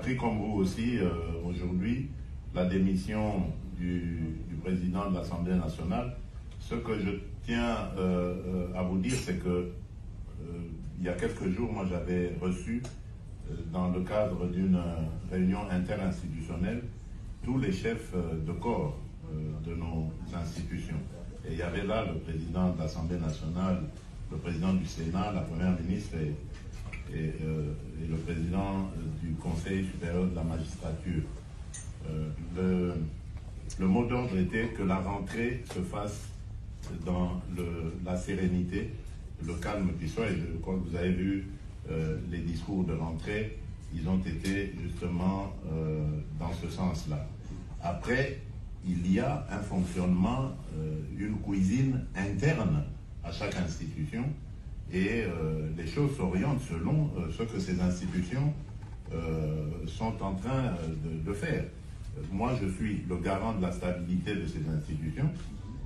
appris comme vous aussi aujourd'hui la démission du président de l'Assemblée nationale. Ce que je tiens à vous dire, c'est que il y a quelques jours, moi j'avais reçu dans le cadre d'une réunion interinstitutionnelle tous les chefs de corps de nos institutions. Et il y avait là le président de l'Assemblée nationale, le président du Sénat, la première ministre et le président du Conseil supérieur de la magistrature. Le mot d'ordre était que la rentrée se fasse dans la sérénité, le calme qui soit. Et je crois que vous avez vu les discours de rentrée, ils ont été justement dans ce sens-là. Après, il y a un fonctionnement, une cuisine interne à chaque institution et les choses s'orientent selon ce que ces institutions sont en train de faire. Moi, je suis le garant de la stabilité de ces institutions,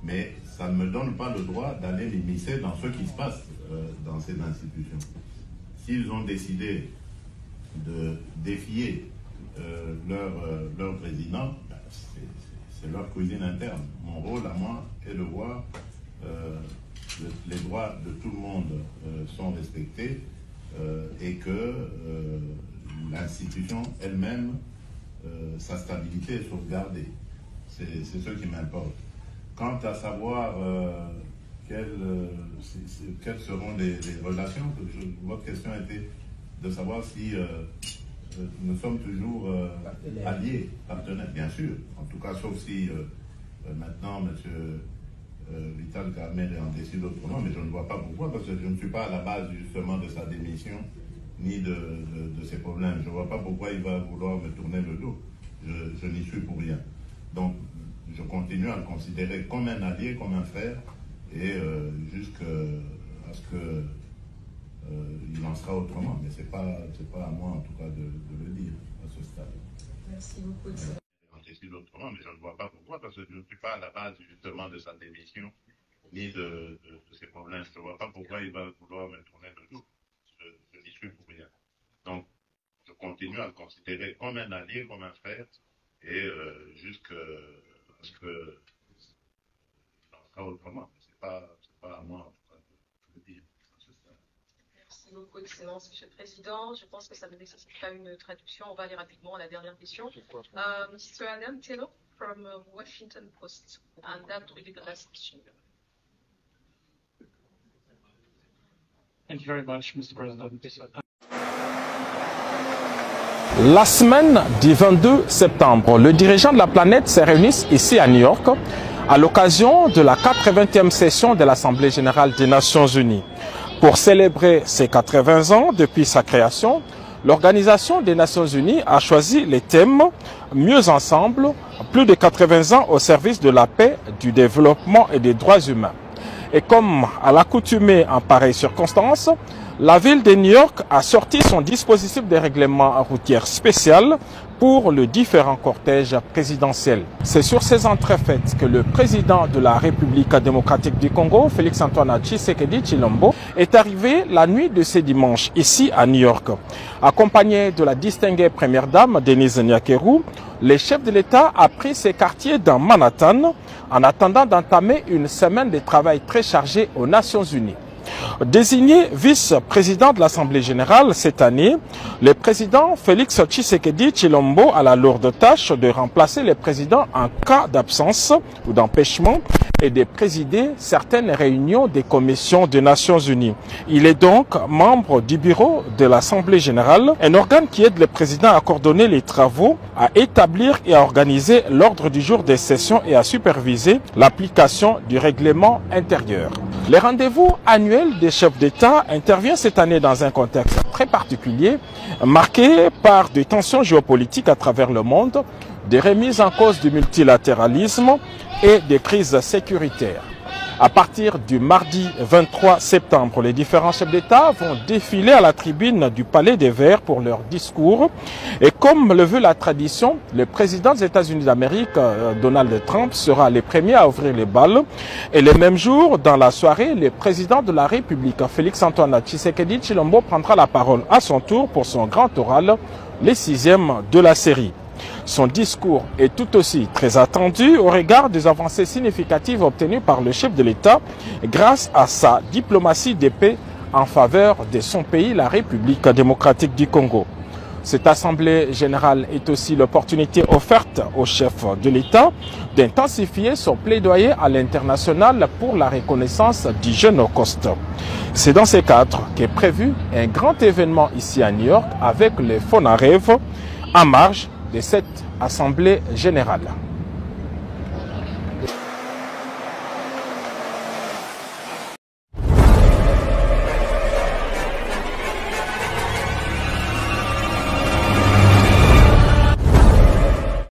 mais ça ne me donne pas le droit d'aller m'immiscer dans ce qui se passe dans ces institutions. S'ils ont décidé de défier leur président, ben, c'est leur cuisine interne. Mon rôle à moi est de voir les droits de tout le monde sont respectés et que l'institution elle-même, sa stabilité est sauvegardée. C'est ce qui m'importe. Quant à savoir quelles seront les relations, votre question était de savoir si nous sommes toujours alliés, partenaires, bien sûr. En tout cas, sauf si maintenant, M. Vital Kamerhe en décide autrement, mais je ne vois pas pourquoi, parce que je ne suis pas à la base justement de sa démission, ni de ses problèmes. Je ne vois pas pourquoi il va vouloir me tourner le dos. Je n'y suis pour rien. Donc, je continue à le considérer comme un allié, comme un frère, et jusqu'à ce que il en sera autrement. Mais ce n'est pas à moi, en tout cas, de le dire à ce stade. Merci beaucoup. On décide autrement, mais je ne vois pas pourquoi, parce que je ne suis pas à la base justement de sa démission, ni de ses problèmes. Je ne vois pas pourquoi il va vouloir me tourner le dos. Je n'y suis pour rien. Donc, je continue à le considérer comme un allié, comme un frère, et jusqu'à ce que il en sera autrement. Mais ce n'est pas à moi, en tout cas, de le dire. Merci beaucoup, Excellence, Monsieur le Président. Je pense que ça ne nécessite pas une traduction. On va aller rapidement à la dernière question. Mr. Adam Taylor from Washington Post, and that will be the last question. Thank you very much, Mr. President. La semaine du 22 septembre, le dirigeant de la planète s'est réuni ici à New York à l'occasion de la 80e session de l'Assemblée générale des Nations unies. Pour célébrer ses 80 ans depuis sa création, l'Organisation des Nations unies a choisi les thèmes « Mieux ensemble », plus de 80 ans au service de la paix, du développement et des droits humains. Et comme à l'accoutumée en pareille circonstance, la ville de New York a sorti son dispositif de règlement routier spécial pour le différent cortège présidentiel. C'est sur ces entrefaites que le président de la République démocratique du Congo, Félix-Antoine Tshisekedi Tshilombo, est arrivé la nuit de ce dimanche ici à New York. Accompagné de la distinguée première dame Denise Nyakeru, le chef de l'État a pris ses quartiers dans Manhattan en attendant d'entamer une semaine de travail très chargée aux Nations unies. Désigné vice-président de l'Assemblée générale cette année, le président Félix Tshisekedi Tshilombo a la lourde tâche de remplacer le président en cas d'absence ou d'empêchement et de présider certaines réunions des commissions des Nations unies. Il est donc membre du bureau de l'Assemblée générale, un organe qui aide le président à coordonner les travaux, à établir et à organiser l'ordre du jour des sessions et à superviser l'application du règlement intérieur. Le rendez-vous annuel des chefs d'État intervient cette année dans un contexte très particulier, marqué par des tensions géopolitiques à travers le monde, des remises en cause du multilatéralisme et des crises sécuritaires. À partir du mardi 23 septembre, les différents chefs d'État vont défiler à la tribune du Palais des Verts pour leur discours. Et comme le veut la tradition, le président des États-Unis d'Amérique, Donald Trump, sera le premier à ouvrir les balles. Et le même jour, dans la soirée, le président de la République, Félix-Antoine Tshisekedi Tshilombo, prendra la parole à son tour pour son grand oral les 6e de la série. Son discours est tout aussi très attendu au regard des avancées significatives obtenues par le chef de l'État grâce à sa diplomatie de paix en faveur de son pays, la République démocratique du Congo. Cette Assemblée générale est aussi l'opportunité offerte au chef de l'État d'intensifier son plaidoyer à l'international pour la reconnaissance du Génocoste. C'est dans ce cadre qu'est prévu un grand événement ici à New York avec les Fonarev en marge de cette Assemblée générale.